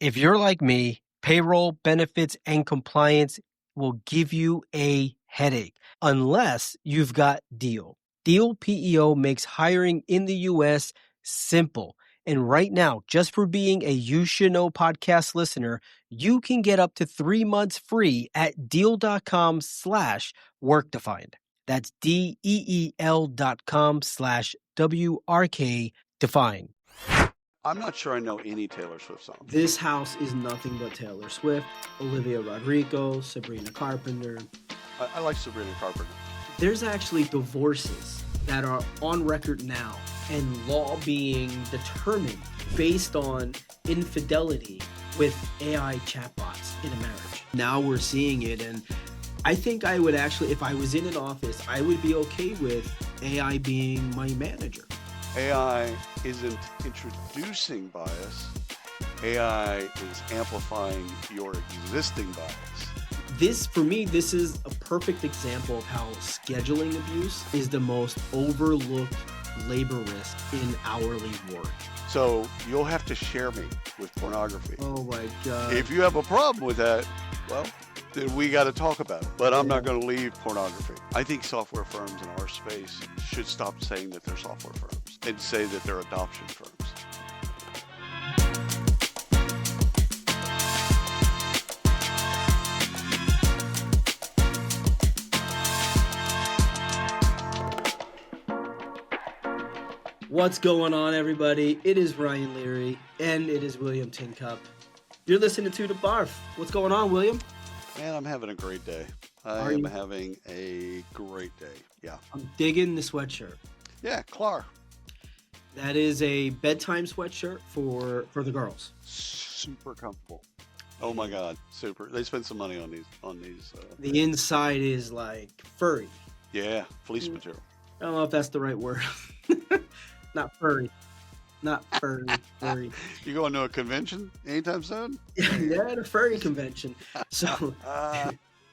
If you're like me, payroll, benefits, and compliance will give you a headache unless you've got Deal. Deal PEO makes hiring in the U.S. simple. And right now, just for being a You Should Know podcast listener, you can get up to 3 months free at deal.com/workdefined. That's DEEL.com/WRK defined. I'm not sure I know any Taylor Swift songs. This house is nothing but Taylor Swift, Olivia Rodrigo, Sabrina Carpenter. I like Sabrina Carpenter. There's actually divorces that are on record now and law being determined based on infidelity with AI chatbots in a marriage. Now we're seeing it, and I think I would actually, if I was in an office, I would be okay with AI being my manager. AI isn't introducing bias. AI is amplifying your existing bias. This, for me, this is a perfect example of how scheduling abuse is the most overlooked labor risk in hourly work. So you'll have to share me with pornography. Oh my God. If you have a problem with that, well, then we got to talk about it. But I'm not going to leave pornography. I think software firms in our space should stop saying that they're software firms and say that they're adoption firms. What's going on, everybody? It is Ryan Leary, and it is William Tincup. You're listening to the BARF. What's going on, William? Man, I'm having a great day. I am having a great day. Yeah. I'm digging the sweatshirt. Yeah, Clar. That is a bedtime sweatshirt for the girls. Super comfortable. Oh my God, super. They spent some money on these. The inside is like furry. Yeah, fleece material. I don't know if that's the right word. Not furry. Not furry. Furry. You going to a convention anytime soon? Yeah, the furry convention. So,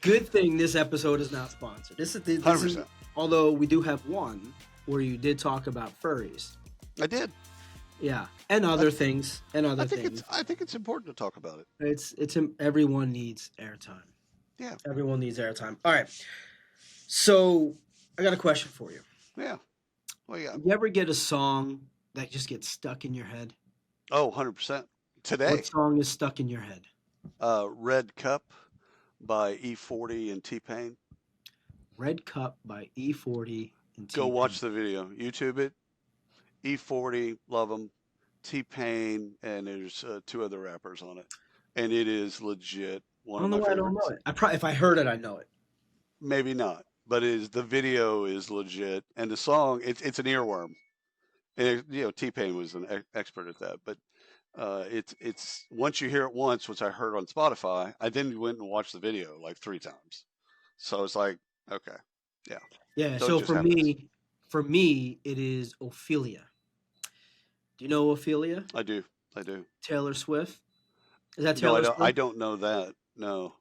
good thing this episode is not sponsored. This is 100%. Although we do have one where you did talk about furries. I did. Yeah, and other things. I think it's important to talk about it. It's everyone needs airtime. Yeah. Everyone needs airtime. All right. So I got a question for you. Yeah. Well, yeah. You ever get a song that just gets stuck in your head? Oh, 100%. Today. What song is stuck in your head? Red Cup by E40 and T-Pain. Red Cup by E40 and T-Pain. Go watch the video. YouTube it. E40, love them. T-Pain, and there's two other rappers on it. And it is legit one of my favorites. I don't know it. If I heard it, I know it. Maybe not. But the video is legit, and the song it's an earworm, and T-Pain was an expert at that. But it's once you hear it once, which I heard on Spotify, I then went and watched the video like 3 times. So it's like, okay, yeah, yeah. So for me, it is Ophelia. Do you know Ophelia? I do. Taylor Swift. Is that Taylor Swift? I don't know that. No.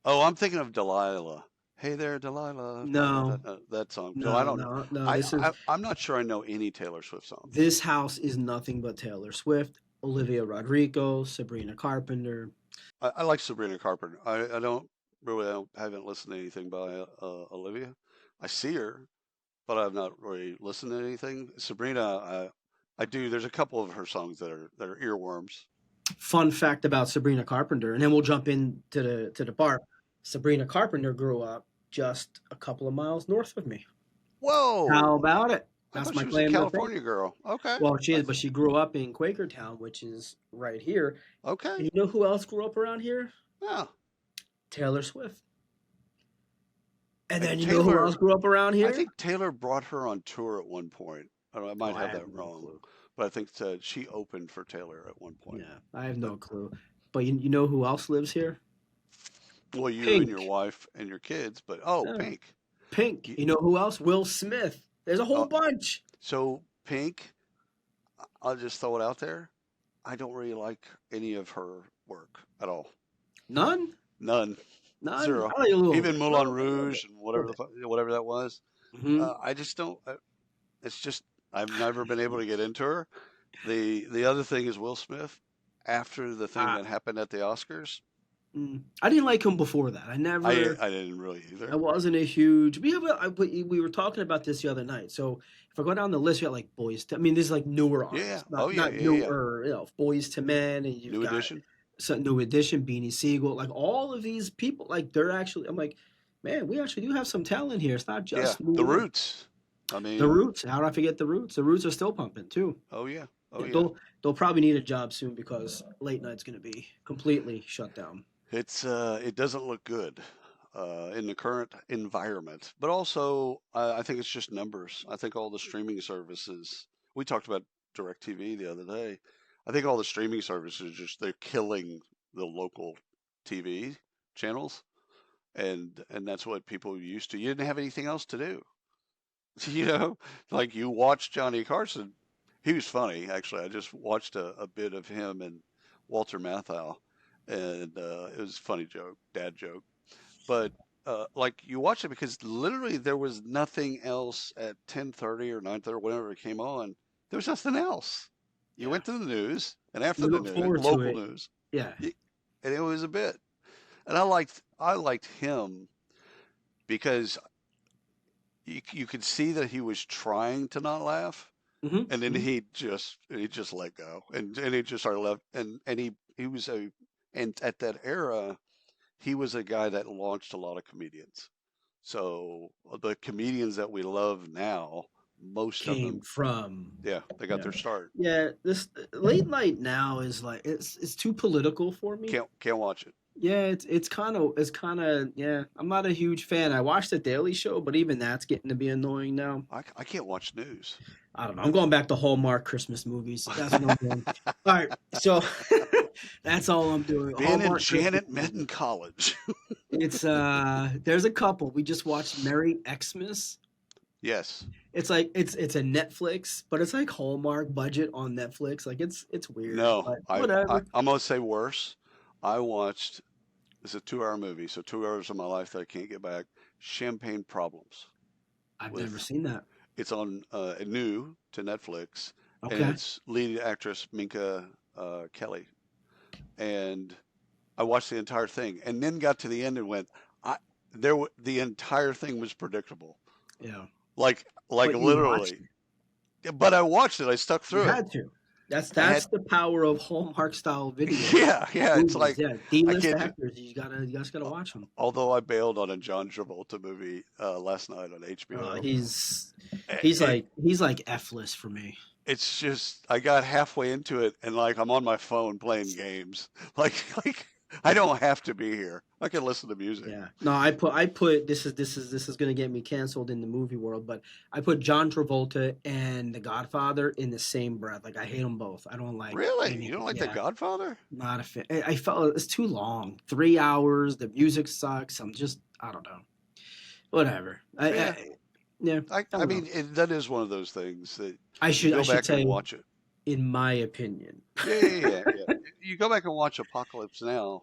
Oh, I'm thinking of Delilah. Hey there, Delilah. No. That song. No, I don't know. No, I'm not sure I know any Taylor Swift songs. This house is nothing but Taylor Swift, Olivia Rodrigo, Sabrina Carpenter. I like Sabrina Carpenter. I haven't listened to anything by Olivia. I see her, but I've not really listened to anything. Sabrina, I do. There's a couple of her songs that are earworms. Fun fact about Sabrina Carpenter, and then we'll jump into the bar. Sabrina Carpenter grew up just a couple of miles north of me. Whoa! How about it? That's my claim. California girl. Okay. Well, she is, but she grew up in Quakertown, which is right here. Okay. And you know who else grew up around here? Yeah. Taylor Swift. And then Taylor, know who else grew up around here? I think Taylor brought her on tour at one point. I might have that wrong, but I think she opened for Taylor at one point. Yeah, I have no clue. But you know who else lives here? Well, you Pink. And your wife and your kids, but Pink. Pink. You know who else? Will Smith. There's a whole bunch. So Pink, I'll just throw it out there. I don't really like any of her work at all. None? None. Zero. Even Moulin Rouge and whatever that was. Mm-hmm. I just don't. It's just I've never been able to get into her. The other thing is Will Smith. after the thing I, that happened at the Oscars. I didn't like him before that. I didn't really I either. wasn't a huge. We were talking about this the other night. So if I go down the list, you got like I mean, this is like newer Yeah. artists, Oh yeah. not Yeah. Yeah. newer. Boys to Men, and you've New got Edition. some New Edition, Beanie Siegel, like all of these people. Like they're actually. I'm like, man, we actually do have some talent here. It's not Yeah. just The New York. Roots. I The mean, Roots. How do I forget the Roots? The Roots are still pumping too. oh yeah. Oh Yeah, yeah. they'll probably need a job soon because late night's going to be completely shut down. It doesn't look good in the current environment, but also I think it's just numbers. I think all the streaming services. We talked about DirecTV the other day. I think all the streaming services just they're killing the local TV channels, and that's what people used to. You didn't have anything else to do, you know. Like you watched Johnny Carson. He was funny, actually. I just watched a bit of him and Walter Matthau, and it was a funny joke, dad joke. But like you watch it because literally there was nothing else at 10:30 or 9:30, whenever it came on. There was nothing else. You Yeah, went to the news, and after you the look news, forward to local it. news, Yeah, y- and it was a bit. And I liked him because you could see that he was trying to not laugh, hmm and then hmm he just let go, and he just started left, and he was a and at that era he was a guy that launched a lot of comedians. So the comedians that we love now, most of came them, from. yeah, they got Yeah, their start. yeah. This late night now is like it's too political for me. Can't watch it. Yeah, it's kind of yeah. I'm not a huge fan. I watched the Daily Show, but even that's getting to be annoying now. I can't watch news. I don't know. I'm going back to Hallmark Christmas movies. That's what I'm doing. All right, so that's all I'm doing. Ben and Hallmark Christmas Janet met movies. in college. It's there's a couple. We just watched Merry Xmas. Yes. It's like it's a Netflix, but it's like Hallmark budget on Netflix. Like it's weird, No, but whatever. I'm gonna say worse. I watched it's a 2 hour movie, so 2 hours of my life that I can't get back. Champagne Problems I've never with seen that. it's on new to Netflix, and Okay. it's lead actress Minka Kelly. And I watched the entire thing, and then got to the end and went, I the entire thing was predictable, Yeah. like But you watched literally. it. But I watched it. I stuck You through it. had to. That's I had that's the power of Hallmark style video yeah. It's movies. like Yeah, I D-list can't. actors. You guys gotta watch them. Although I bailed on a John Travolta movie last night on HBO. He's It, he's like F-list for me. it's just I got halfway into it and like I'm on my phone playing games. Like I don't have to be here. I can listen to music. Yeah. No, I put this is gonna get me canceled in the movie world, but I put John Travolta and The Godfather in the same breath. Like I hate them both. I don't like Really? You don't anything. like The Yeah, Godfather? not a fan. I felt it's too long. 3 hours. The music sucks. I don't know. Whatever. Yeah. Yeah. I I don't know. mean that is one of those things that you I go should back and say, watch it. in my opinion. Yeah. You go back and watch Apocalypse Now,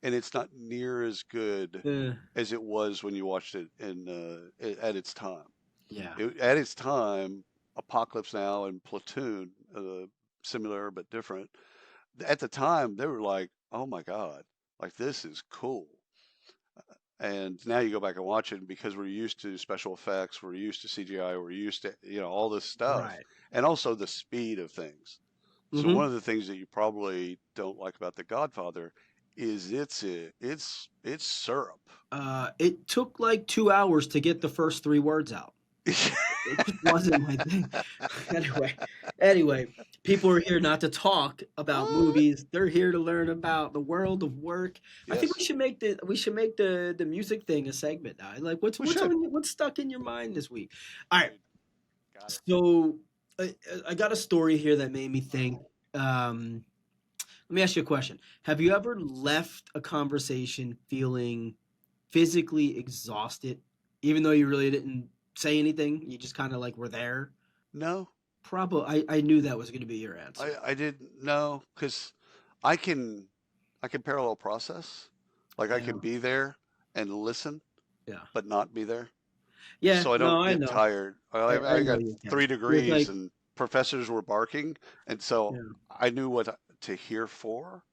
and it's not near as good Eh, as it was when you watched it at its time. yeah. At its time, Apocalypse Now and Platoon, similar but different. At the time, they were like, "Oh my God, like this is cool." And now you go back and watch it, and because we're used to special effects, we're used to CGI, we're used to all this stuff, Right. and also the speed of things. So hmm one of the things that you probably don't like about The Godfather is it's syrup. It took like 2 hours to get the first three words out. It just wasn't my thing. Anyway, anyway, people are here not to talk about What? movies. They're here to learn about the world of work. I think Yes, we should make the music thing a segment now. Like we should. what's stuck in your mind this week? All right. Dude, got it. So I got a story here that made me think. Um, Let me ask you a question. Have you ever left a conversation feeling physically exhausted, even though you really didn't say anything? You just kind of like were there? No, Probably. I knew that was going to be your answer. I didn't know because I can I can parallel process. Like I Yeah. can be there and listen, Yeah. but not be there. Yeah. So I No, don't I get know. tired. I I know got you can. three You're degrees like, and professors were barking, and so yeah. I knew what to hear for.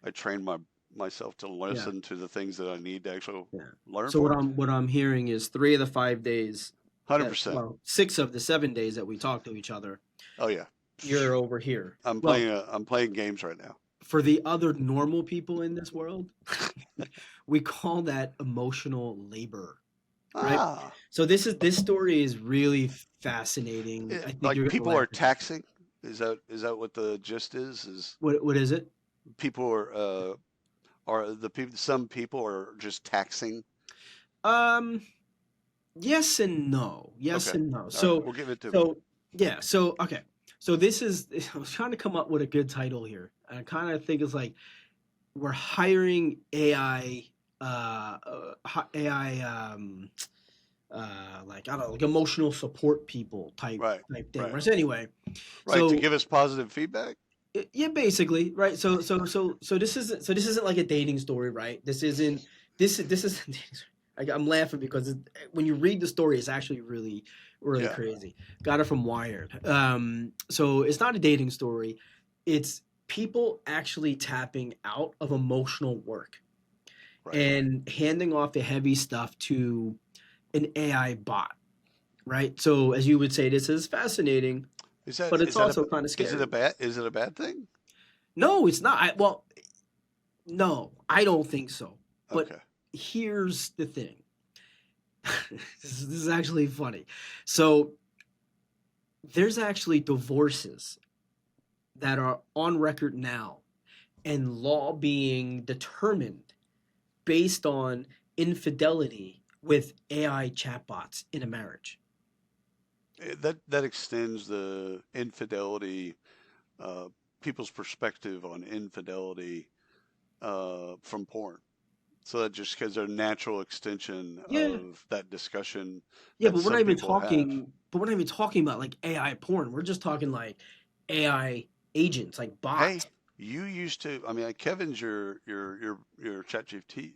I train myself to Yeah. listen to the things that I need to actually Yeah. learn So for. what I'm hearing is 3 of the 5 days, 100%. well, 6 of the 7 days that we talk to each other, Oh yeah. you're over here. I'm Well, playing games right now. for the other normal people in this world, we call that emotional labor, right? Ah, So this story is really fascinating. I think like you're gonna people laugh are at this. taxing. Is that what the gist is? Is What is it? people are the people? Some people are just taxing. Um, yes and no. Yes Okay. and no. All right. Well, give it to me. So yeah. So okay. So this is. I was trying to come up with a good title here. I kind of think it's like we're hiring AI, AI, like I don't know, like emotional support people Right. type thing. Right. Right. So anyway, Right. To so give us positive feedback. yeah, basically, right. So this isn't like a dating story, right? This isn't. I'm laughing because when you read the story, it's actually really Yeah. crazy. Got it from Wired. So it's not a dating story. It's people actually tapping out of emotional work Right. and handing off the heavy stuff to an AI bot, right? So as you would say, this is fascinating, Is that but it's is that a also kind of scary. is it a bad thing? No, it's not. Well, no, I don't think so. But Okay. here's the thing. This is actually funny. So there's actually divorces that are on record now and law being determined based on infidelity with AI chatbots in a marriage. That extends the infidelity, uh, people's perspective on infidelity from porn. So that just because they're a natural extension Yeah. of that discussion Yeah, that but we're not some even people have. talking but we're not even talking about like AI porn. We're just talking like AI agents, like bots. Hey, you used to. I mean, like, Kevin's your ChatGPT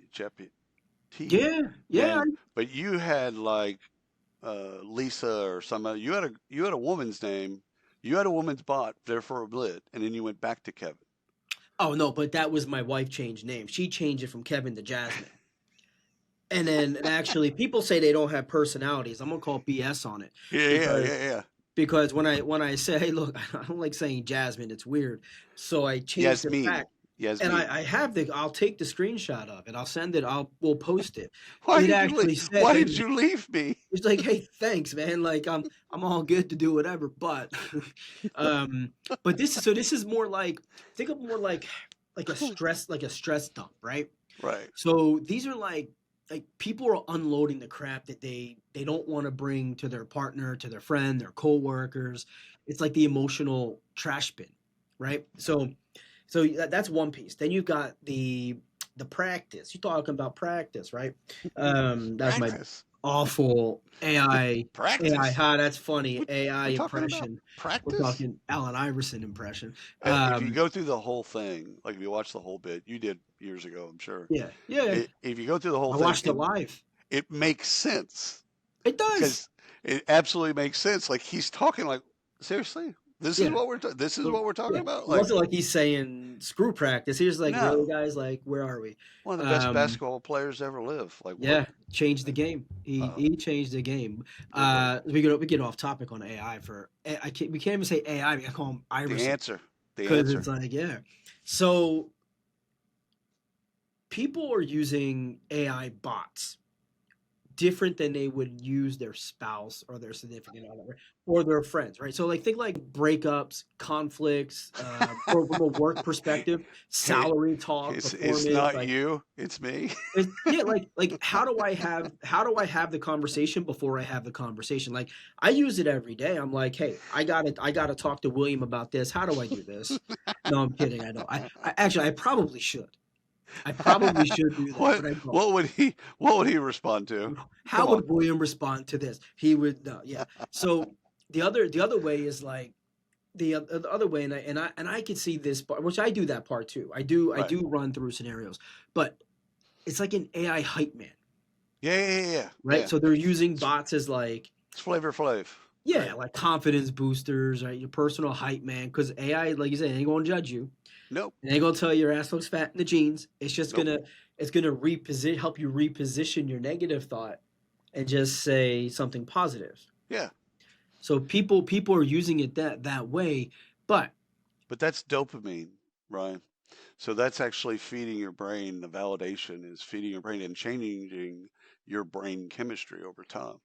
Yeah, yeah. man, but you had like Lisa or somebody. You had a woman's name. You had a woman's bot there for a bit, and then you went back to Kevin. Oh no, but that was my wife changed name. She changed it from Kevin to Jasmine. And actually people say they don't have personalities. I'm gonna call BS on it Yeah, yeah, because yeah, yeah. when I say, hey, look, I don't like saying Jasmine, it's weird. So I changed it Yasmin, back. And Yasmin. I'll take the screenshot of it. I'll send it. We'll post it. Why It did you leave? actually said, Why hey, did you leave me? it's like, hey, thanks, man. Like I'm all good to do whatever, but um but this is more like think of more like a stress dump, right? Right. So these are like people are unloading the crap that they don't want to bring to their partner, to their friend, their coworkers. It's like the emotional trash bin, right? So that's one piece. Then you've got the practice. You're talking about practice, right? That was my Practice. awful AI. Practice. Ha, that's funny. What AI we talking about? impression. We're Practice. talking Allen Iverson impression. If you Um, go through the whole thing, like if you watch the whole bit, you did years ago, I'm sure. yeah, yeah. If you go through the whole I thing, watched it live. it makes sense It does. because it absolutely makes sense. Like he's talking like seriously, Yeah. this is So, what we're talking yeah, about. it Like wasn't like he's saying screw practice. He was like, really, no, guys, like, where are we? one of the best Um, basketball players to ever live. Like what? yeah, changed the game. Uh, He changed the game. good lord. We get off topic on AI for we can't even say AI. We can call him The Iverson answer. The because answer. it's like yeah. So people are using AI bots different than they would use their spouse or their significant other or their friends, right? So like think like breakups, conflicts, or from a work perspective, Hey, salary talk, it's performance, not like you, it's me. yeah, like how do I have the conversation before I have the conversation? Like I use it every day. I'm like, hey, I gotta talk to William about this. How do I do this? No, I'm kidding. I don't. I actually I probably should. I probably should do that, what but I don't. what would he respond to? How Come on. would William respond to this? He would no, yeah. So the other way is like the other way, and I could see this part, which I do that part too. I Right. do run through scenarios, but it's like an AI hype man, Yeah, yeah, yeah, yeah. right? Yeah. So they're using It's, bots as like it's Flavor Flav. yeah, Right. like confidence boosters, right? Your personal hype man, because AI, like you said, ain't gonna judge you. Nope. And they gonna tell you your ass looks fat in the jeans. Nope. It's gonna help you reposition your negative thought and just say something positive. Yeah. So people are using it that way, but But that's dopamine, Ryan. So that's actually feeding your brain. The validation is feeding your brain and changing your brain chemistry over time.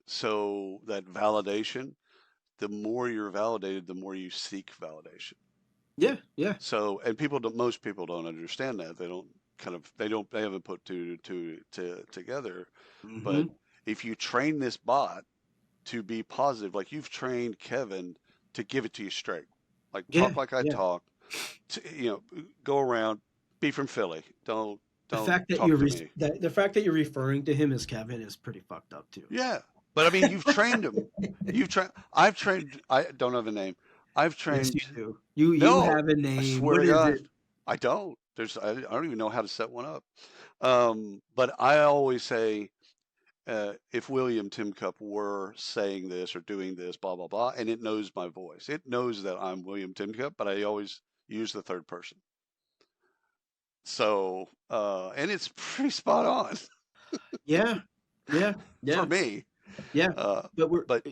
So that validation, the more you're validated, the more you seek validation. yeah, yeah. So, and most people don't understand that. They haven't put together. But Hmm. if you train this bot to be positive, like you've trained Kevin to give it to you straight, like Yeah, talk like I yeah. talk, go around, be from Philly. The Don't fact that talk you're to me. the fact that you're referring to him as Kevin is pretty fucked up too. Yeah. But I mean, you've trained him. I've trained, I don't have a name. I've Yes, you trained, do. You no, have a I name. swear What to is God, it? I don't. I don't even know how to set one up. But I always say, if William Timcup were saying this or doing this, blah, blah, blah, and it knows my voice, it knows that I'm William Timcup, but I always use the third person. So, and it's pretty spot on Yeah, yeah, for yeah, me. yeah. Uh, But we're but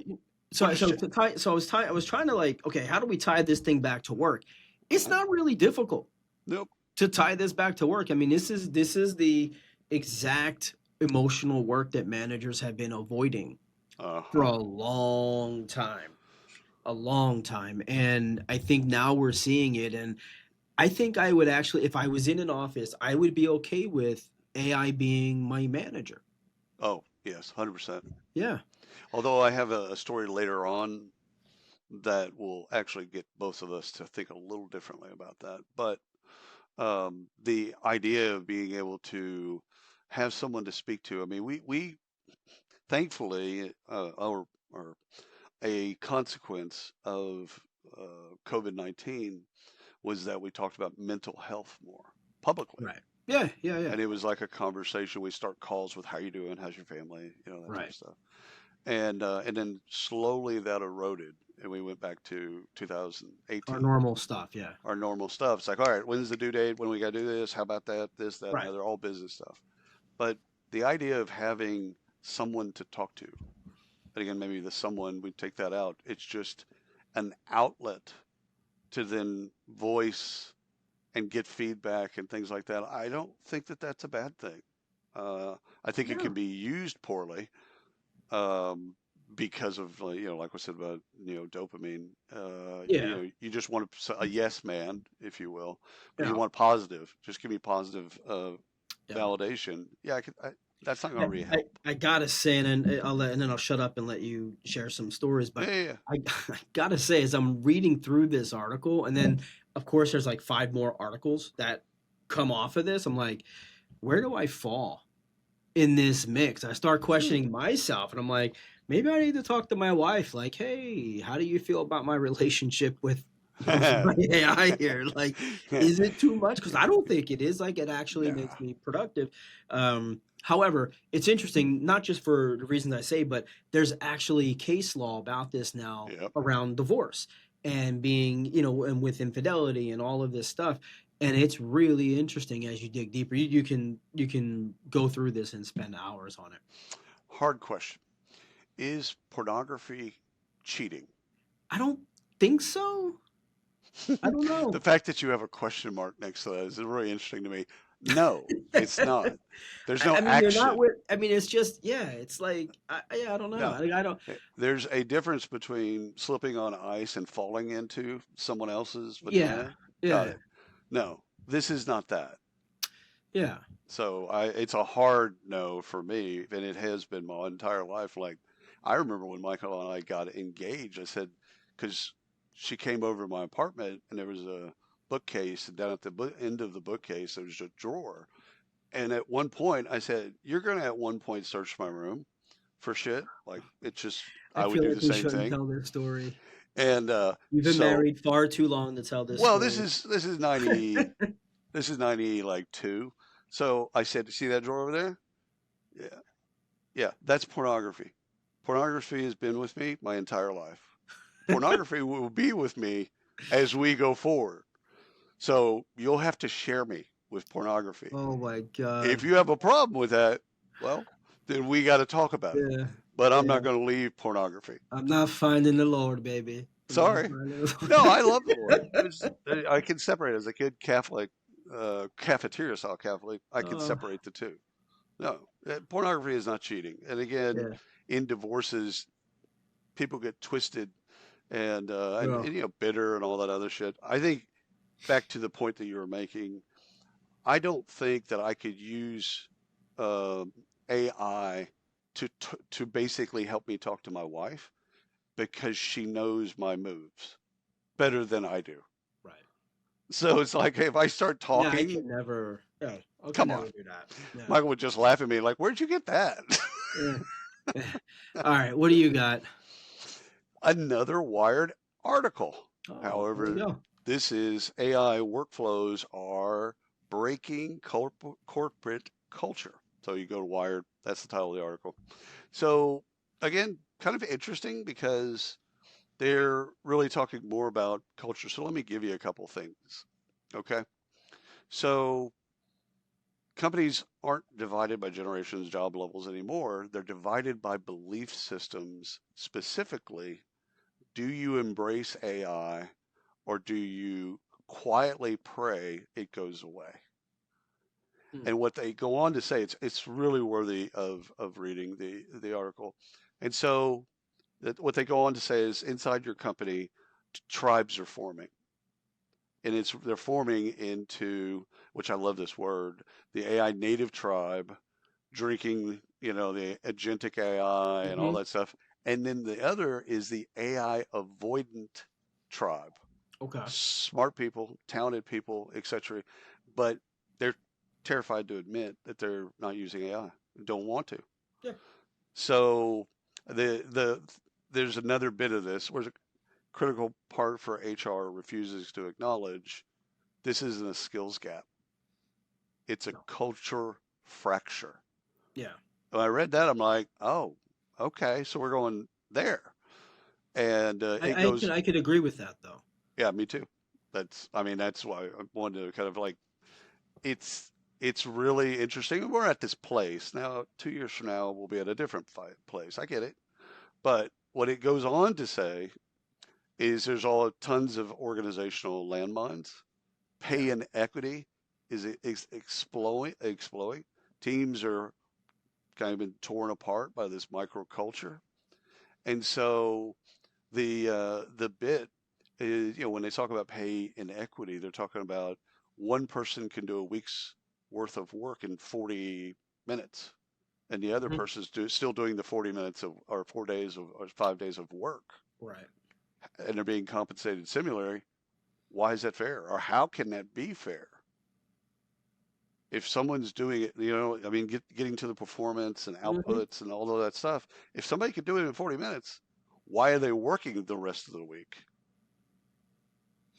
so we're I just, so to tie so I was trying to like, okay, how do we tie this thing back to work? It's uh not really difficult nope. to tie this back to work. I mean, this is the exact emotional work that managers have been avoiding for Uh-huh. a long time. A long time. And I think now we're seeing it. And I think I would actually, if I was in an office, I would be okay with AI being my manager. Oh, yes, 100%. Yeah. Although I have a story later on that will actually get both of us to think a little differently about that. But the idea of being able to have someone to speak to, I mean, we thankfully, or a consequence of COVID-19 was that we talked about mental health more publicly. Right. Yeah. Yeah. Yeah. And it was like a conversation. We start calls with how you doing, how's your family, that type of Right. stuff. And then slowly that eroded, and we went back to Our 2018, normal stuff. Yeah. our normal stuff. It's like, all right, when's the due date? When we got to do this? How about that? This, that, and the Right. other, all business stuff. But the idea of having someone to talk to, and again, maybe the someone, we take that out. It's just an outlet to then voice and get feedback and things like that. I don't think that that's a bad thing. I think it can Yeah. be used poorly, um, because of, like we said about dopamine. Yeah. You just want a yes man, if you will, but you Yeah. want positive. Just give me positive Yeah. validation. Yeah, that's not going I, to really I, help. I gotta say, and then I'll shut up and let you share some stories. Yeah, But yeah, yeah. I gotta say, as I'm reading through this article, and then of course there's like five more articles that come off of this. I'm like, where do I fall in this mix? I start Hmm. questioning myself, and I'm like, maybe I need to talk to my wife. Like, hey, how do you feel about my relationship with my AI here? Like, is it too much? Because I don't think it is. Like, it actually No. makes me productive. However, it's interesting, not just for the reasons I say, but there's actually case law about this now Yep. around divorce and being, and with infidelity and all of this stuff. And it's really interesting as you dig deeper. You can go through this and spend hours on it. Hard question. Is pornography cheating? I don't think so. I don't The know. fact that you have a question mark next to that is really interesting to me. No, it's not. There's no I mean, you're not action. with. I mean, it's just yeah. It's like yeah. I don't know. No. I don't. There's a difference between slipping on ice and falling into someone else's Yeah. vagina. Got Yeah. it. No, this is not that. Yeah. So it's a hard no for me, and it has been my entire life. Like, I remember when Michael and I got engaged, I said, because she came over to my apartment and there was a bookcase, and down at the end of the bookcase, there was a drawer. And at one point, I said, "You're going to at one point search my room for shit." Like, it's just, I I would feel do like the we same shouldn't thing. tell this story. And You've been so, married far too long to tell this well, story. this is 90, this is 90 like two. So I said, "See that drawer over there? Yeah. Yeah, that's pornography. Pornography has been with me my entire life. Pornography will be with me as we go forward." So you'll have to share me with pornography. Oh my If God. you have a problem with that, well, then we got to talk about it. Yeah. But I'm Yeah. not going to leave pornography. I'm not finding the Lord, baby. I'm not Sorry. finding the No, I love the Lord. Lord. I can separate as a kid, Catholic, cafeteria style Catholic. I can Oh, separate the two. No, pornography is not cheating. And again, yeah. in divorces, people get twisted Yeah. and bitter and all that other shit. I think back to the point that you were making, I don't think that I could use uh, AI to basically help me talk to my wife because she knows my moves better than I do. Right. So it's like if I start Yeah, I talking, could never. Yeah, I could come on, never do that. Yeah. Michael would just laugh at me like, "Where'd you get that?" Yeah. All right. What do you got? Another Wired article. Oh, there we However, go. this is AI workflows are breaking corporate culture. So you go to Wired, that's the title of the article. So again, kind of interesting because they're really talking more about culture. So let me give you a couple things. Okay. So companies aren't divided by generations, job levels anymore. They're divided by belief systems. Specifically, do you embrace AI or do you quietly pray it goes away? Hmm. And what they go on to say, it's really worthy of reading the article. And so what they go on to say is inside your company, tribes are forming. And they're forming into, which I love this word, the AI native tribe, drinking, the agentic AI and all Mm-hmm. that stuff. And then the other is the AI avoidant tribe. Okay. Smart people, talented people, etc. But they're terrified to admit that they're not using AI, don't want to. Yeah. So the there's another bit of this where a critical part for HR refuses to acknowledge this isn't a skills gap. It's a No. culture fracture. Yeah. When I read that, I'm like, oh, okay, so we're going there. And it goes, I could agree with that though. yeah, me too. I mean, that's why I wanted to kind of like, it's, it's really interesting. We're at this place now. 2 years from now, we'll be at a different place. I get it. But what it goes on to say is there's all tons of organizational landmines. Yeah. Pay inequity is exploding. Teams are kind of been torn apart by this microculture. And so the bit is, when they talk about pay inequity, they're talking about one person can do a week's worth of work in 40 minutes, and the other Hmm. person's still doing the 40 minutes of or 4 days of or 5 days of work, Right. and they're being compensated similarly. Why is that fair, or how can that be fair? If someone's doing it, I mean, getting to the performance and Hmm. outputs and all of that stuff, if somebody could do it in 40 minutes, why are they working the rest of the week?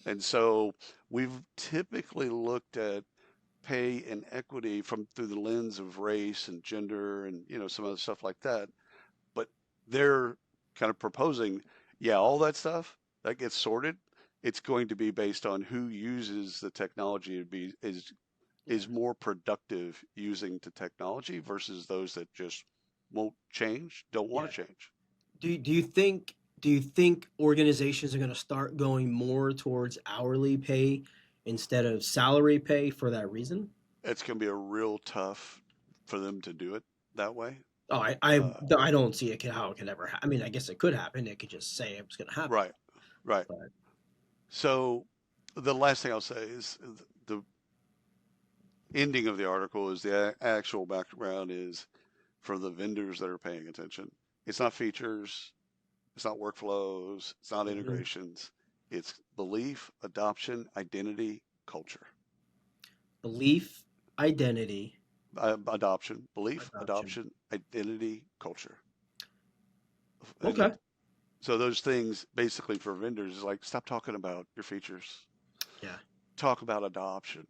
And so we've typically looked at pay and equity through the lens of race and gender and some other stuff like that. But they're kind of proposing, yeah, all that stuff that gets sorted. It's going to be based on who uses the technology to be Yeah. is more productive using the technology versus those that just won't change, don't want Yeah. to change. Do you think organizations are going to start going more towards hourly pay instead of salary pay for that reason? It's going to be a real tough for them to do it that way. Oh, Uh, I don't see how it could ever happen. I mean, I guess it could happen. They could just say it was going to happen. right, right. But So the last thing I'll say is the ending of the article is the actual background is for the vendors that are paying attention. It's not features, it's not workflows, it's not mhm. integrations. It's belief, adoption, identity, culture. Belief, identity, Adoption, belief, adoption. adoption, identity, culture. And Okay. so those things basically for vendors is like stop talking about your features. Yeah. Talk about adoption.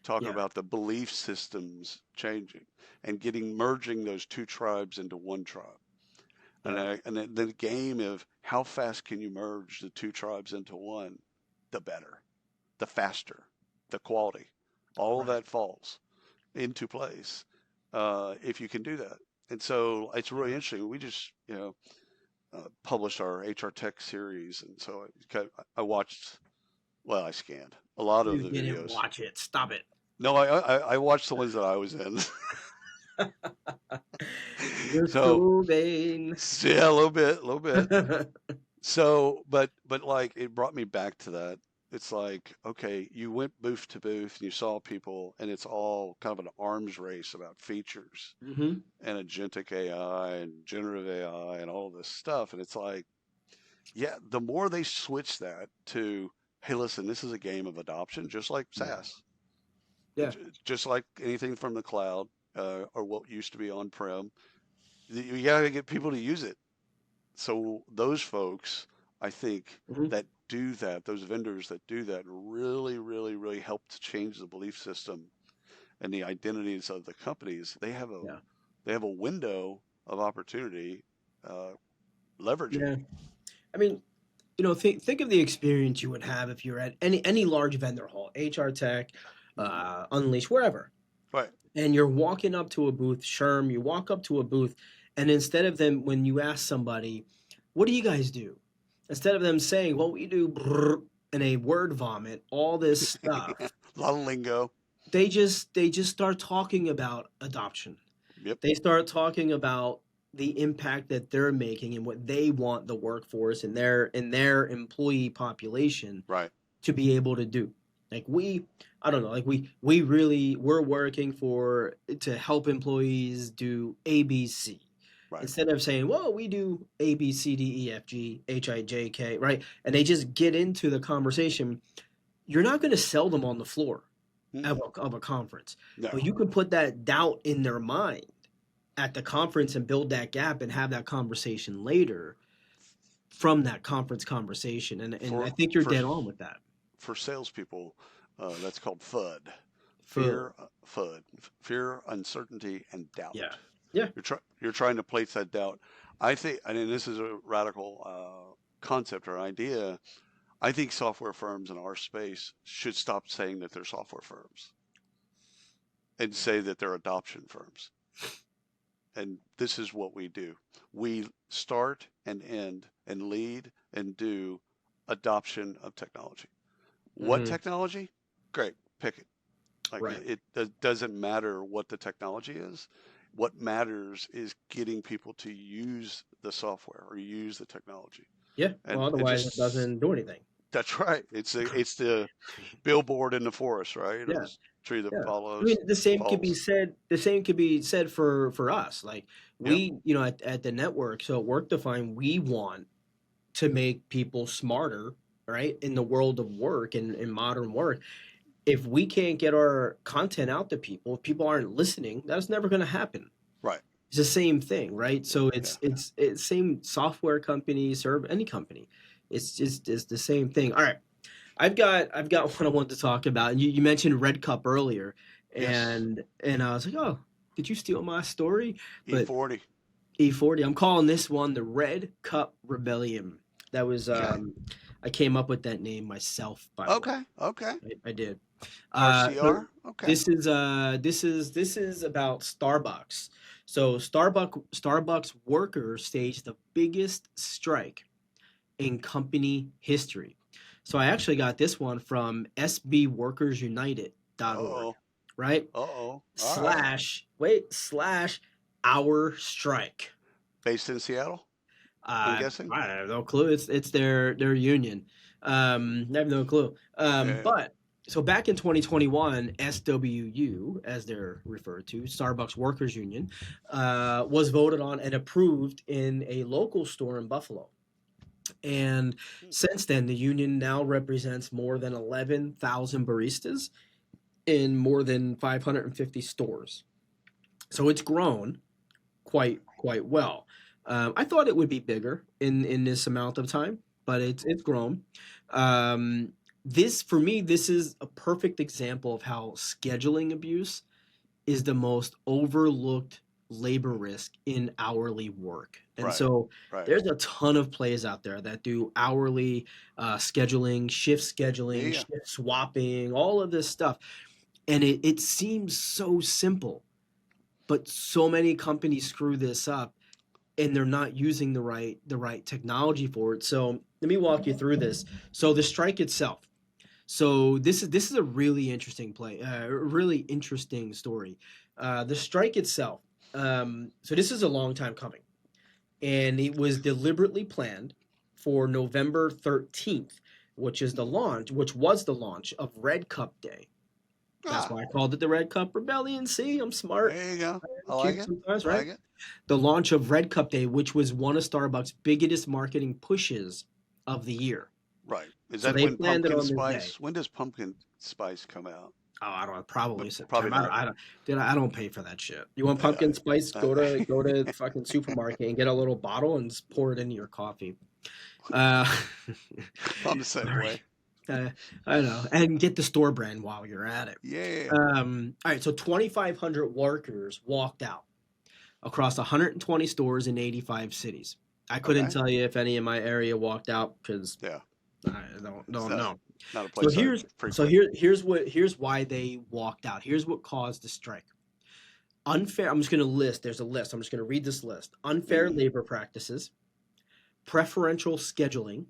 Talking Yeah. about the belief systems changing and merging those two tribes into one tribe. Yeah. And then the game of how fast can you merge the two tribes into one, the better, the faster. the quality. All of Right. that falls into place if you can do that. And so it's really interesting. We just, published our HR Tech series, and so I watched. Well, I scanned a lot of You the didn't videos. watch it. Stop it. No, I watched the ones that I was in. You're So so vain. yeah, a little bit, a little bit. So, but like it brought me back to that. It's like, okay, you went booth to booth and you saw people, and it's all kind of an arms race about features Hmm. and agentic AI and generative AI and all this stuff. And it's like, yeah, the more they switch that to, hey, listen, this is a game of adoption, just like Yeah. SaaS, Yeah. just like anything from the cloud or what used to be on-prem. You got to get people to use it. So those folks, I think, Hmm. that do that, those vendors that do that, really, really, really help to change the belief system and the identities of the companies. Yeah. They have a window of opportunity. Uh, Leverage it. Yeah. I mean, think of the experience you would have if you're at any large vendor hall, HR Tech, Hmm. Unleash, wherever, Right. and you're walking up to a booth, Sherm, you walk up to a booth, and instead of them, when you ask somebody, what do you guys do? Instead of them saying, well, we do brrr, and a word vomit, all this A stuff, lot of lingo. they just start talking about adoption. Yep. They start talking about the impact that they're making and what they want the workforce and their employee population Right. to be able to do. Like I don't know, like we're working for to help employees do ABC Right. instead of saying, well, we do A B C D E F G H I J K, right? And they just get into the conversation. You're not going to sell them on the floor Mm-mm. of a conference, No. but you can put that doubt in their mind at the conference and build that gap and have that conversation later from that conference conversation. And I For think you're for dead on with that. for salespeople, that's called FUD. For FUD. Fear, uncertainty, and doubt. yeah. Yeah. You're trying to place that doubt. I think, I mean, this is a radical concept or idea. I think software firms in our space should stop saying that they're software firms and Yeah. say that they're adoption firms. And this is what we do. We start and end and lead and do adoption of technology. What Hmm. technology? Great, pick it. Like Right. it doesn't matter what the technology is. What matters is getting people to use the software or use the technology. Yeah. Well, And otherwise it just doesn't do anything. that's right. It's the billboard in the forest, right? Or Yeah. the tree that Yeah. I mean, follows the same could be falls. said. The same could be said for us. Like Yep. at the network. So at Work Define, we want to make people smarter, right? In the world of work and in modern work. If we can't get our content out to people, if people aren't listening, that's never going to happen. Right. It's the same thing, right? Yeah. So Yeah. it's same software company, serve any company. It's the same thing. All right, I've got what I wanted to talk about. And you mentioned Red Cup earlier, Yes. and I was like, oh, did you steal my story? But E40. E40, I'm calling this one the Red Cup Rebellion. That was Okay. I came up with that name myself, by the way. Okay. Okay. I did. So RCR. Okay. this is about Starbucks. So Starbucks workers staged the biggest strike in company history. So I actually got this one from Uh sbworkersunited.org, oh. right? Uh oh. All right. Slash our strike. Based in Seattle, I'm guessing. I have no clue. It's their union. I have no clue. Yeah. But so back in 2021, SWU, as they're referred to, Starbucks Workers Union, was voted on and approved in a local store in Buffalo. And Hmm. since then, the union now represents more than 11,000 baristas in more than 550 stores. So it's grown quite well. I thought it would be bigger in this amount of time, but it's grown. This for me, this is a perfect example of how scheduling abuse is the most overlooked labor risk in hourly work. And Right. so Right. there's a ton of plays out there that do hourly scheduling, Yeah. shift swapping, all of this stuff. And it seems so simple, but so many companies screw this up and they're not using the right technology for it. So let me walk you through this. So the strike itself. So this is a really interesting really interesting story. The strike itself. So this is a long time coming, and it was deliberately planned for November 13th, which was the launch of Red Cup Day. That's Ah, why I called it the Red Cup Rebellion. See, I'm smart. there you go. I I'm like cute it. sometimes, I right? like it. The launch of Red Cup Day, which was one of Starbucks' biggest marketing pushes of the year. Right. Is So that they when planned it pumpkin on this day. spice? When does pumpkin spice come out? Oh, I don't know, But probably probably September. not. I don't, dude, I don't pay for that shit. You want pumpkin I, spice? I, Go to the fucking supermarket and get a little bottle and just pour it into your coffee. Uh, I'm the same sorry. way. I know, and get the store brand while you're at it. Yeah. All right, so 2,500 workers walked out across 120 stores in 85 cities. I couldn't Okay. tell you if any in my area walked out because Yeah. I It's don't know. not a So place I frequent. here's why they walked out. Here's what caused the strike. Unfair. I'm just going to list. There's a list. I'm just going to read this list. Unfair Mm-hmm. labor practices, preferential scheduling,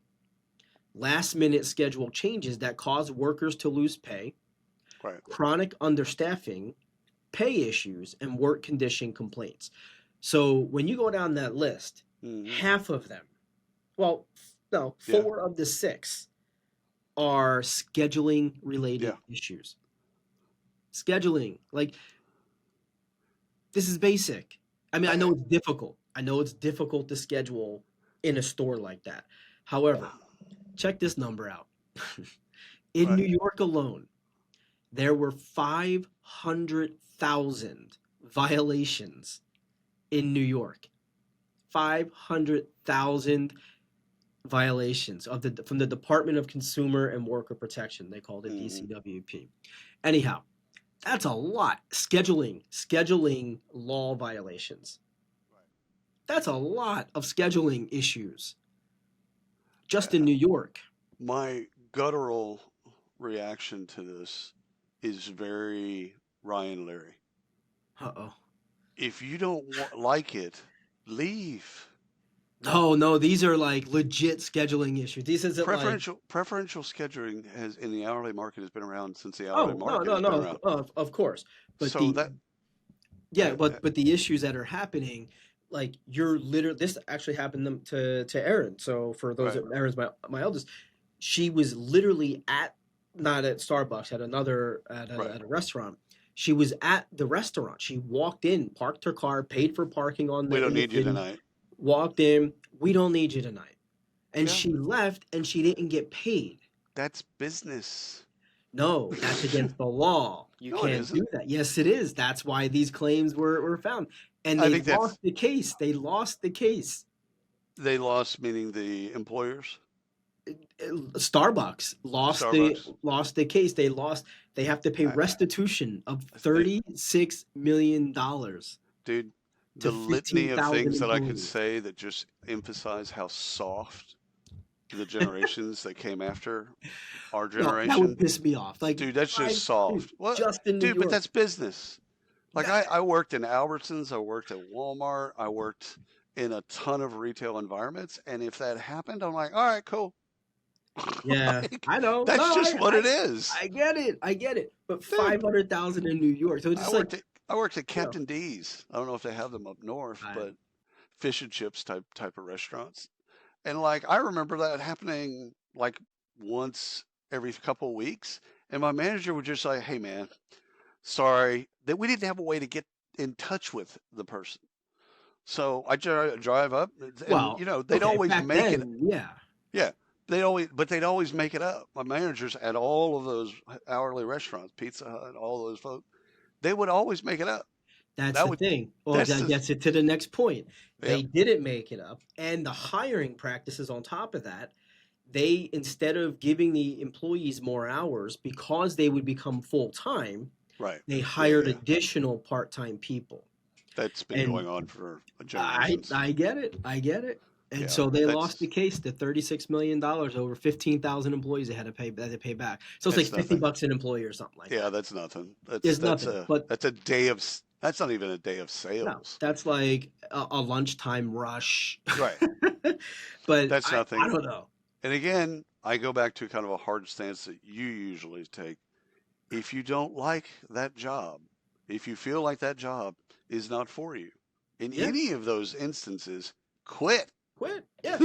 last minute schedule changes that cause workers to lose pay, Right. chronic understaffing, pay issues, and work condition complaints. So when you go down that list, Mm-hmm. half of them, well, no, Yeah. 4 of the 6 are scheduling related Yeah. issues. Scheduling, like this is basic. I mean, I know I, it's difficult. I know it's difficult to schedule in a store like that. However, check this number out. In right. New York alone, there were 500,000 violations in New York. 500,000 violations from the Department of Consumer and Worker Protection. They called it Mm-hmm. DCWP. Anyhow, that's a lot. Scheduling law violations. That's a lot of scheduling issues just in Right. New York. My guttural reaction to this is very Ryan Leary. Uh-oh. If you don't like it, leave. No, these are like legit scheduling issues. These isn't like, Preferential scheduling has in the hourly market has been around since the hourly oh, no, market no, has been no, around. of course. But So that yeah, uh, but the issues that are happening, like you're literally, this actually happened to Erin. So for those right, that Erin's my eldest, she was literally not at Starbucks, at another right. at a restaurant. She was at the restaurant. She walked in, parked her car, paid for parking We don't in the need you city, tonight. walked in. We don't need you tonight, and Yeah, she left, and she didn't get paid. that's business. No, that's against the law. You No, it can't isn't. do that. Yes, it is. That's why these claims were found. And I they think lost that's the case. They lost the case. they lost, meaning the employers, Starbucks Starbucks. lost the case. They have to pay I, restitution of they, $36 million dude, to the litany of 15,000 things that I could employees. say that just emphasize how soft the generations that came after our No, that would generation, piss me off. Like dude, that's just soft. What, just in New dude? But York. that's business. Like That, I worked in Albertsons, I worked at Walmart, I worked in a ton of retail environments, and if that happened, I'm like, all right, cool. yeah, Like, I know. that's No, just what it is, I get it. I get it. But dude. 500,000 in New York. So it's I just like, worked at I worked at you know, Captain D's. I don't know if they have them up north, I, but fish and chips type of restaurants. And like I remember that happening like once every couple of weeks, and my manager would just say, "Hey, man, sorry that we didn't have a way to get in touch with the person." So I drive up, and well, they'd okay, always back make it. then, yeah. Yeah, they'd always make it up. My managers at all of those hourly restaurants, Pizza Hut, all those folks, they would always make it up. That's That the would thing. Well, that's that the gets it to the next point. They Yep. didn't make it up. And the hiring practices on top of that, they, instead of giving the employees more hours because they would become full time, Right. they Yeah, hired yeah. additional part time people. That's been And going on for I generations. I get it. I get it. And Yeah, so they lost the that's case to $36 million over 15,000 employees they had to pay back. So it's like that's 50 nothing. bucks an employee or something like Yeah, that. that's nothing. It's nothing. But That's a day of that's not even a day of no, sales. that's like a lunchtime rush. Right. But That's I nothing. don't know. And again, I go back to kind of a hard stance that you usually take. If you don't like that job, if you feel like that job is not for you, in Yeah, any of those instances, quit. quit. Yeah.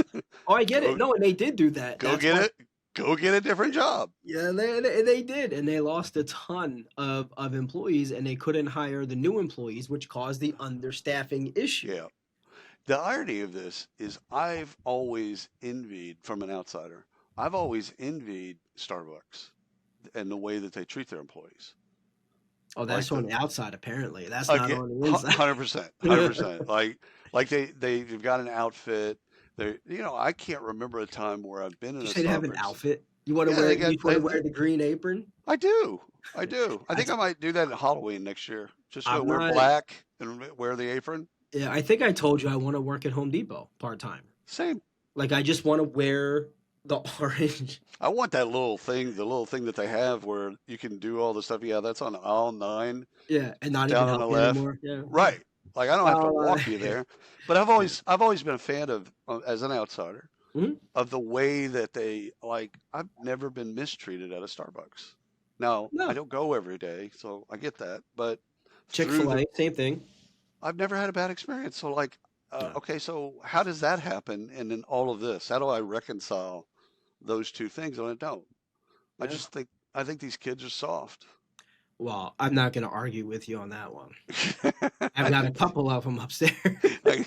Oh, I get it. Go No, and they did do that. go That's get why. it. Go get a different job. Yeah, they did, and they lost a ton of employees, and they couldn't hire the new employees, which caused the understaffing issue. Yeah. The irony of this is I've always envied, from an outsider, I've always envied Starbucks and the way that they treat their employees. Oh, Like that's on the the outside, apparently. That's not again, on the inside. 100%, 100%. Like they've got an outfit. They, I can't remember a time where I've been in You a say they have an Starbucks. outfit. You want to Yeah, wear they you got just want to wear the green apron? I do. I do. I think That's I might do that at Halloween next year. Just go I'm wear not black and wear the apron. Yeah, I think I told you I want to work at Home Depot part-time. Same. Like I just want to wear the orange. I want that little thing, the little thing that they have where you can do all the stuff. Yeah, that's on aisle 9, Yeah, and not even down on the help you left. anymore. Yeah. Right. Like I don't have to Uh, walk you there. But yeah. I've always been a fan of, as an outsider, Mhm. of the way that they like. I've never been mistreated at a Starbucks. Now I No. don't go every day, so I get that. But through the, Chick-fil-A, same thing. I've never had a bad experience. So like, Yeah. okay, so how does that happen? And then all of this, how do I reconcile those two things? And I don't. I Yeah. just think I think these kids are soft. Well, I'm not going to argue with you on that one. I've I, got a couple of them upstairs. I,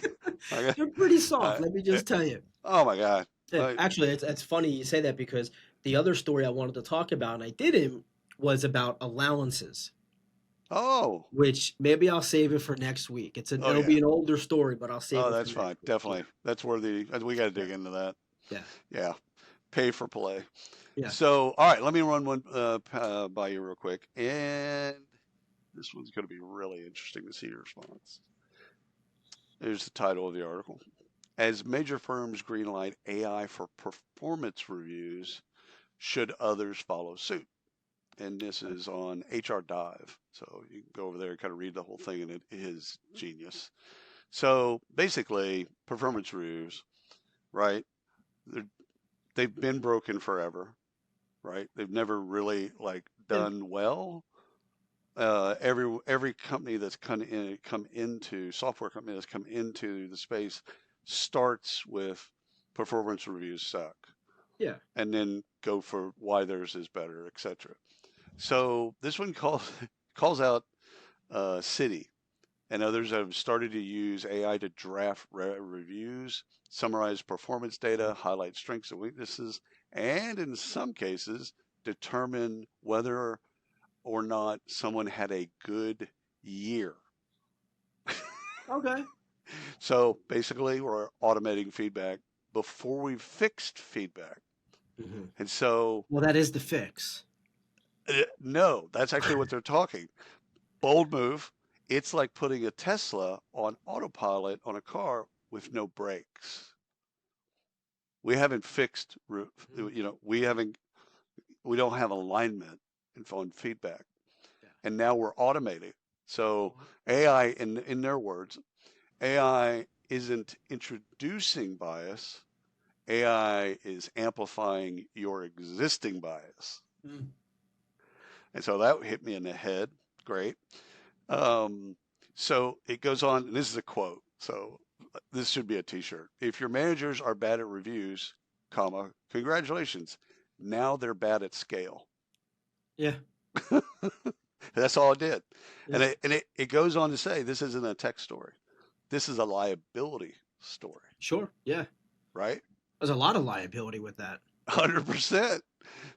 I, They're pretty soft, I, let me just tell you. oh my God. Yeah, actually, it's funny you say that because the other story I wanted to talk about, and I didn't, was about allowances, Oh, which maybe I'll save it for next week. oh It'll yeah. be an older story, but I'll save Oh, it for that's next fine. week. Yeah, Definitely. That's worthy. We got to yeah, dig into that. yeah, Yeah. Pay for play. yeah. So, all right, let me run one by you real quick. And this one's going to be really interesting to see your response. Here's the title of the article. As major firms greenlight AI for performance reviews, should others follow suit? And this is on HR Dive. So you can go over there and kind of read the whole thing, and it is genius. So basically, performance reviews, right? They're, they've been broken forever, right? They've never really like Yeah. done well. Every company that's come into software company that's come into the space starts with performance reviews suck, Yeah. and then go for why theirs is better, etc. So this one calls out Citi and others have started to use AI to draft reviews, summarize performance data, highlight strengths and weaknesses, and in some cases, determine whether or not someone had a good year. Okay. So basically, we're automating feedback before we've fixed feedback. Hmm. And so, Well, that is the fix. no, that's actually what they're talking. Bold move. It's like putting a Tesla on autopilot on a car with no brakes. We haven't fixed, we don't have alignment on feedback. Yeah. And now we're automating. So AI, in their words, AI isn't introducing bias. AI is amplifying your existing bias. Mm. And so that hit me in the head. Great. Um, so it goes on, and this is a quote. So this should be a T-shirt. If your managers are bad at reviews, comma, congratulations. Now they're bad at scale. Yeah. That's all it did. Yeah. And it goes on to say this isn't a tech story. This is a liability story, Sure. Yeah. right? There's a lot of liability with that. 100%.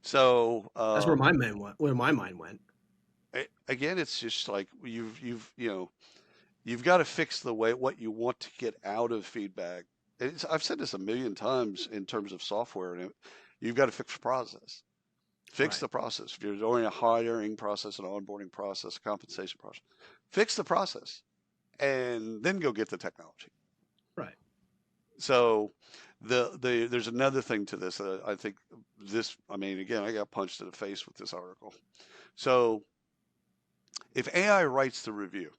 So That's where my mind went. Where my mind went. again, it's just like you've got to fix the way what you want to get out of feedback. I've said this a million times in terms of software, and you've got to fix the process. Fix Right. the process. If you're doing a hiring process, an onboarding process, a compensation process, fix the process, and then go get the technology. Right. So there's another thing to this. I think this. I mean, again, I got punched in the face with this article. So if AI writes the review,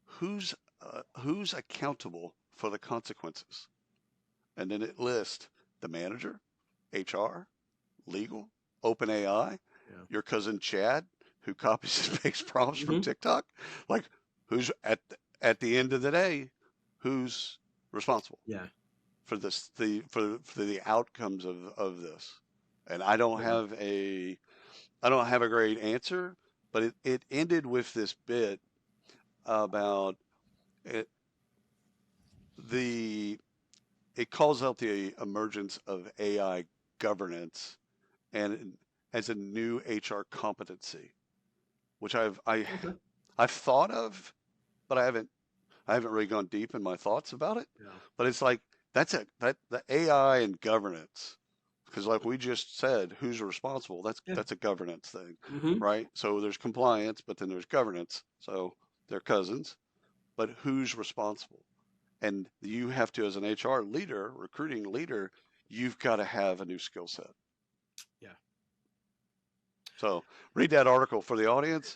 who's accountable for the consequences? And then it lists the manager, HR, legal, OpenAI, Yeah. your cousin Chad, who copies and makes prompts from Mhm. TikTok. Like, who's at the end of the day, who's responsible Yeah. for this, for the outcomes of this? And I don't have a great answer, but it ended with this bit about it, the it calls out the emergence of AI governance and as a new HR competency, which Okay. I've thought of, but I haven't really gone deep in my thoughts about it. Yeah. But it's like that the AI and governance, because like we just said, who's responsible? Yeah. That's a governance thing, Mhm. right? So there's compliance, but then there's governance. So they're cousins, but who's responsible? And you have to, as an HR leader, recruiting leader, you've got to have a new skill set. Yeah. So read that article for the audience.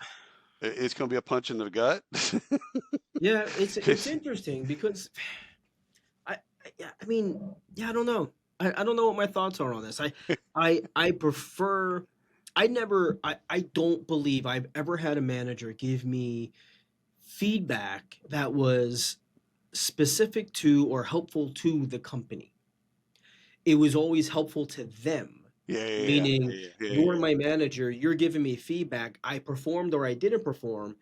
It's going to be a punch in the gut. Yeah, it's interesting because yeah, I mean, yeah, I don't know. I don't know what my thoughts are on this. I prefer I don't believe I've ever had a manager give me feedback that was specific to or helpful to the company. It was always helpful to them. Yeah, yeah, yeah, Meaning, yeah, yeah, you're yeah. my manager, you're giving me feedback. I performed or I didn't perform,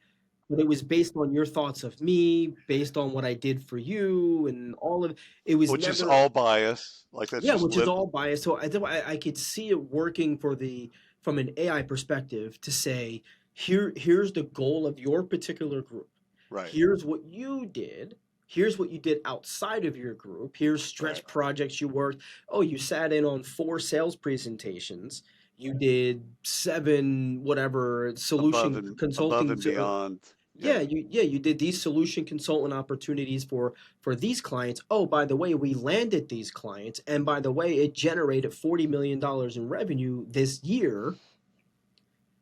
but it was based on your thoughts of me, based on what I did for you, and all of it was Which is never, all bias. Like that's yeah, just which is lip. all biased. So I could see it working for the from an AI perspective to say, here's the goal of your particular group. Right, Here's what you did. Here's what you did outside of your group. Here's right. stretch projects you worked. Oh, you sat in on 4 sales presentations. You did 7 whatever solution Above consulting. and beyond. Yeah, Yeah, you did these solution consultant opportunities for these clients. Oh, by the way, we landed these clients, and by the way, it generated $40 million in revenue this year.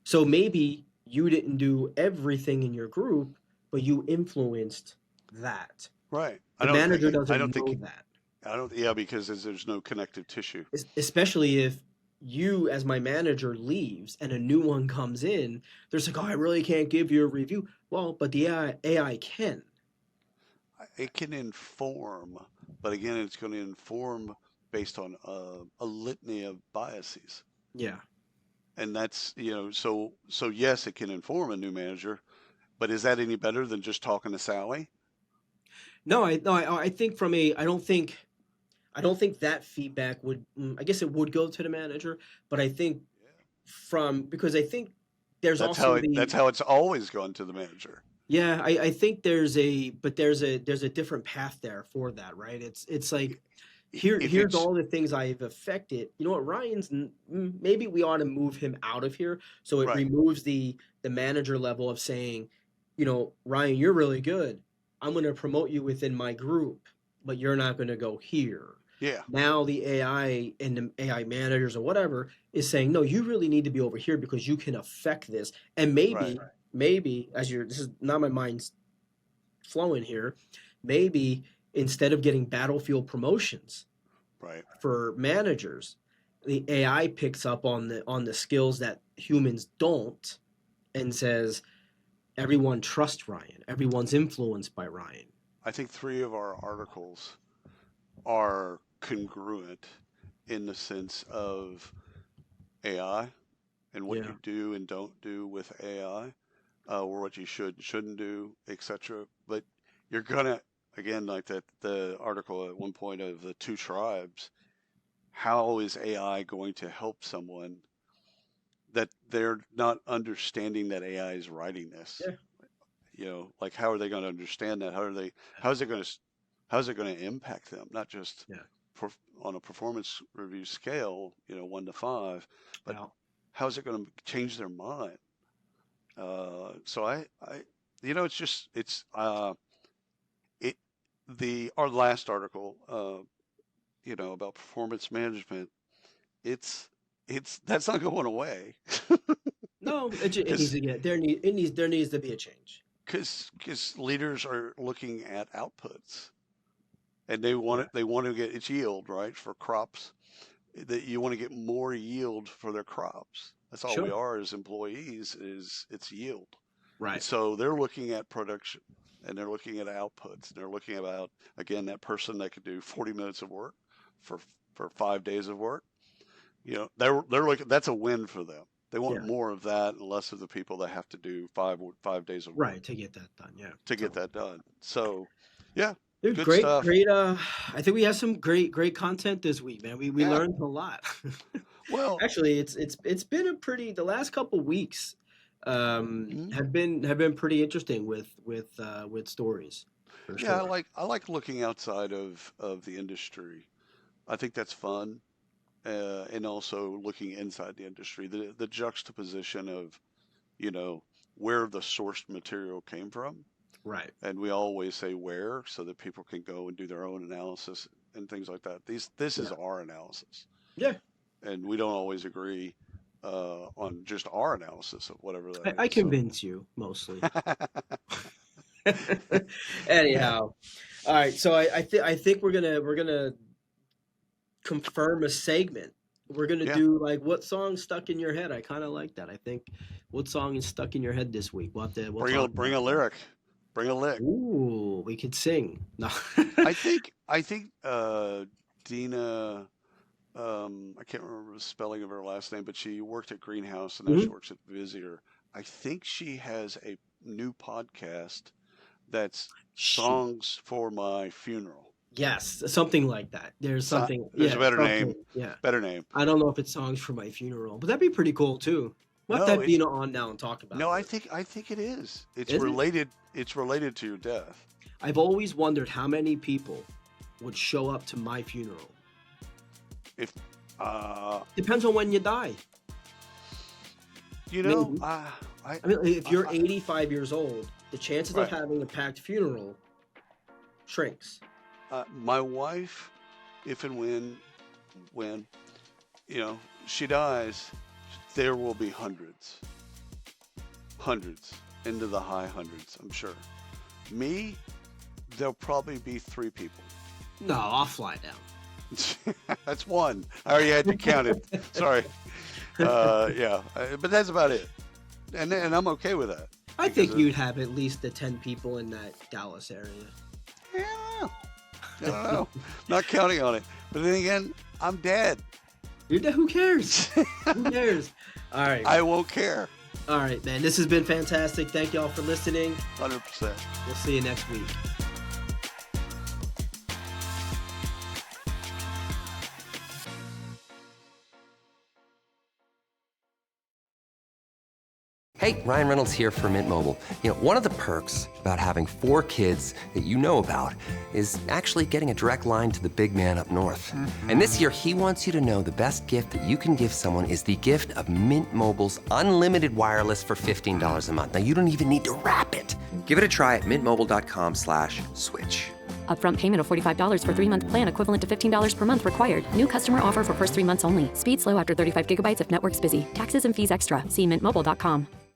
So maybe you didn't do everything in your group, but you influenced that. right. The manager I doesn't don't know think that, I don't. Yeah, because there's no connective tissue. especially if you, as my manager, leaves and a new one comes in. There's like, oh, I really can't give you a review. Well, but the AI can. It can inform, but again, it's going to inform based on a litany of biases. Yeah. And that's, so yes, it can inform a new manager, but is that any better than just talking to Sally? No, I think from a I don't think that feedback would I guess it would go to the manager, but I think Yeah. from because I think there's also That's the how it's always gone to the manager. yeah, I think there's a different path there for that, right? It's like If here's it's all the things I've affected. You know what, maybe we ought to move him out of here so it right, removes the manager level of saying, Ryan, you're really good. I'm going to promote you within my group, but you're not going to go here. yeah, Now the AI and the AI managers or whatever is saying, no, you really need to be over here because you can affect this. And right, maybe this is not my mind's flowing here, maybe instead of getting battlefield promotions right. for managers, the AI picks up on the skills that humans don't and says everyone trusts Ryan. Everyone's influenced by Ryan. I think 3 of our articles are congruent in the sense of AI and what Yeah. you do and don't do with AI, or what you should and shouldn't do, etc. But you're gonna, again, like that the article at one point of the 2 tribes, how is AI going to help someone that they're not understanding that AI is writing this? Yeah. Like how are they going to understand that? How's it going to, how's it going to impact them? Not just Yeah. on a performance review scale, 1 to 5, but Yeah. how's it going to change their mind? So it's just, our last article, about performance management, it's that's not going away. No, it needs because to get there needs to be a change. because leaders are looking at outputs, and Yeah, they want to get its yield, right, for crops. That you want to get more yield for their crops. That's all we sure. are as employees, is it's yield. And Right. so they're looking at production, and they're looking at outputs, and they're looking about, again, that person that could do 40 minutes of work for 5 days of work. They're looking, that's a win for them. They want Yeah. more of that and less of the people that have to do 5 days of work Right. To get that done. Yeah. to get So, that done. So, yeah, dude, good stuff. great. I think we have some great content this week, man. We Yeah. learned a lot. Well, Actually, it's been the last couple weeks mm, have been pretty interesting with stories for yeah, sure. I like looking outside of the industry. I think that's fun, and also looking inside the industry. The juxtaposition of, you know, where the sourced material came from, Right. and we always say where so that people can go and do their own analysis and things like that. This is Yeah. our analysis, Yeah. and we don't always agree on just our analysis of whatever that I is. So, convince you mostly. Anyhow, all right. So I think we're gonna confirm a segment. We're gonna yeah, do like what song stuck in your head. I kind of like that. I think what song is stuck in your head this week. We'll talk bring about a that. lyric, bring a lick. Ooh, we could sing. No. I think Dina. I can't remember the spelling of her last name, but she worked at Greenhouse and now she Mhm. works at Vizier. I think she has a new podcast that's She, songs for my funeral. yes, something like that. There's So, something, there's a yeah, better something, name. yeah. Better name. I don't know if it's songs for my funeral, but that'd be pretty cool too. We'll have to No, have it's Dina on now and talk no. about this. I think it is. It's Is it? related. It's related to your death. I've always wondered how many people would show up to my funeral. If uh, Depends on when you die. you know, Maybe. I, I mean, if you're I 85 years old, the chances of right. having a packed funeral shrinks. My wife, if and when she dies, there will be hundreds into the high hundreds, I'm sure. Me, there'll probably be 3 people. No, I'll fly down. That's one. I already had you counted. Sorry. Yeah, but that's about it, and I'm okay with that. I think Because you'd have at least the 10 people in that Dallas area. yeah, I don't know. Not counting on it. But then again, I'm dead. Who cares? Who cares? All right. I won't care. All right, man. This has been fantastic. Thank y'all for listening. 100%. We'll see you next week. Hey, Ryan Reynolds here for Mint Mobile. One of the perks about having 4 kids that you know about is actually getting a direct line to the big man up north. And this year, he wants you to know the best gift that you can give someone is the gift of Mint Mobile's unlimited wireless for $15 a month. Now, you don't even need to wrap it. Give it a try at mintmobile.com/switch. Upfront payment of $45 for 3-month plan equivalent to $15 per month required. New customer offer for first 3 months only. Speed slow after 35 gigabytes if network's busy. Taxes and fees extra. See mintmobile.com.